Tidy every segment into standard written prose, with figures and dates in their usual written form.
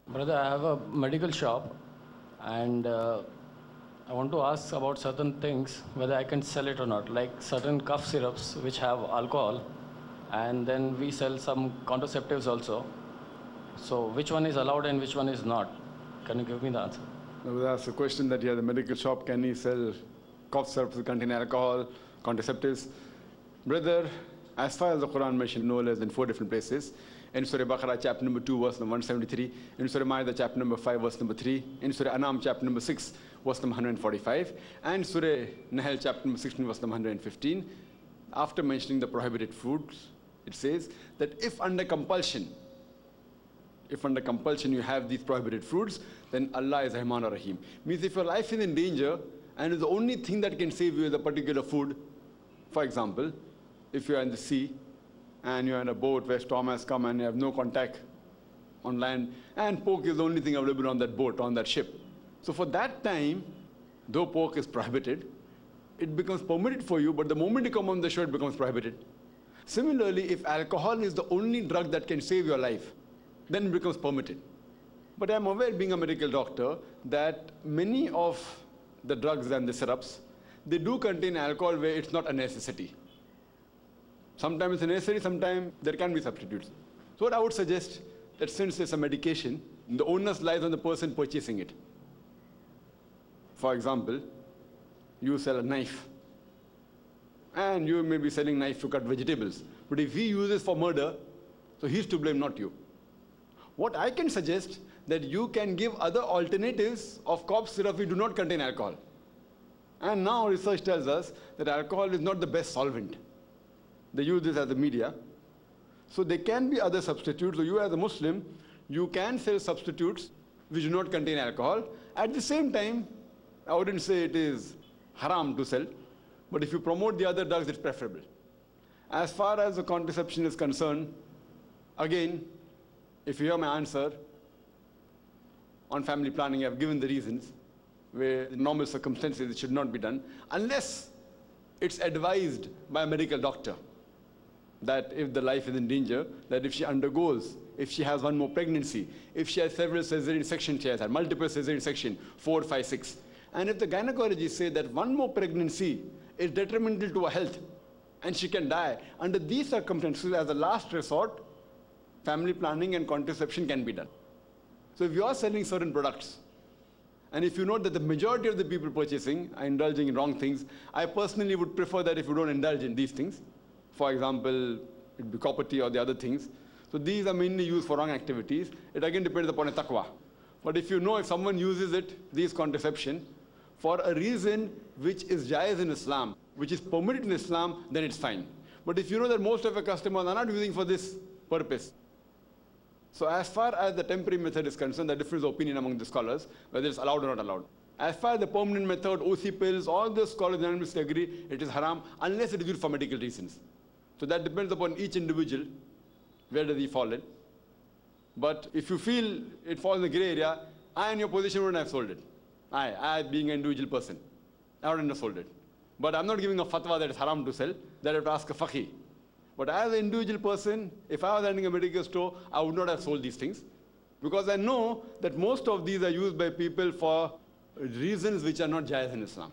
Brother, I have a medical shop and I want to ask about certain things, whether I can sell it or not, like certain cough syrups which have alcohol, and then we sell some contraceptives also. So which one is allowed and which one is not? Can you give me the answer? Now, that's a question that you have the medical shop. Can he sell cough syrups that contain alcohol, contraceptives? Brother, as far as the Quran mentioned no less than 4 different places. In Surah Baqarah, chapter number 2, verse number 173. In Surah Ma'idah, chapter number 5, verse number 3. In Surah Anam, chapter number 6, verse number 145. And Surah Nahl, chapter number 16, verse number 115. After mentioning the prohibited foods, it says that if under compulsion you have these prohibited fruits, then Allah is Rahman or Rahim. Means if your life is in danger and the only thing that can save you is a particular food, for example, if you are in the sea and you are in a boat where storm has come and you have no contact on land, and pork is the only thing available on that boat, on that ship. So for that time, though pork is prohibited, it becomes permitted for you, but the moment you come on the shore, it becomes prohibited. Similarly, if alcohol is the only drug that can save your life, then it becomes permitted. But I'm aware, being a medical doctor, that many of the drugs and the syrups, they do contain alcohol where it's not a necessity. Sometimes it's necessary, sometimes there can be substitutes. So what I would suggest, that since it's a medication, the onus lies on the person purchasing it. For example, you sell a knife, and you may be selling knife to cut vegetables. But if he uses for murder, so he's to blame, not you. What I can suggest, that you can give other alternatives of cough syrup which do not contain alcohol. And now research tells us that alcohol is not the best solvent. They use this as a media. So there can be other substitutes. So you as a Muslim, you can sell substitutes which do not contain alcohol. At the same time, I wouldn't say it is haram to sell, but if you promote the other drugs, it's preferable. As far as the contraception is concerned, again, if you hear my answer, on family planning, I've given the reasons where in normal circumstances it should not be done, unless it's advised by a medical doctor that if the life is in danger, that if she undergoes, if she has one more pregnancy, if she has several cesarean sections, she has had multiple cesarean sections, 4, 5, 6. And if the gynecologists say that one more pregnancy is detrimental to her health and she can die, under these circumstances, as a last resort, family planning and contraception can be done. So if you are selling certain products, and if you know that the majority of the people purchasing are indulging in wrong things, I personally would prefer that if you don't indulge in these things. For example, it be copper tea or the other things. So these are mainly used for wrong activities. It again depends upon a taqwa. But if you know if someone uses it, these contraception, for a reason which is jaiz in Islam, which is permitted in Islam, then it's fine. But if you know that most of your customers are not using for this purpose, so as far as the temporary method is concerned, there is difference of opinion among the scholars, whether it's allowed or not allowed. As far as the permanent method, OC pills, all the scholars unanimously agree it is haram unless it is used for medical reasons. So that depends upon each individual, where does he fall in. But if you feel it falls in the grey area, I in your position wouldn't have sold it. I being an individual person, I wouldn't have sold it. But I'm not giving a fatwa that it's haram to sell, that I have to ask a faqih. But as an individual person, if I was running a medical store, I would not have sold these things. Because I know that most of these are used by people for reasons which are not jaiz in Islam.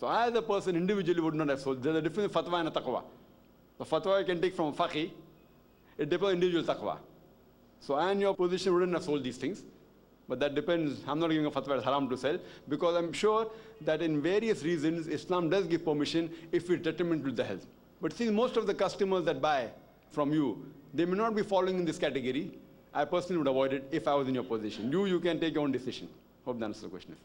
So I as a person individually would not have sold. There's a difference in fatwa and a taqwa. The fatwa you can take from a faqih, it depends on individual taqwa. So I in your position wouldn't have sold these things. But that depends. I'm not giving a fatwa it's haram to sell, because I'm sure that in various reasons, Islam does give permission if it's detrimental to the health. But see, most of the customers that buy from you, they may not be falling in this category. I personally would avoid it if I was in your position. You can take your own decision. Hope that answers the question.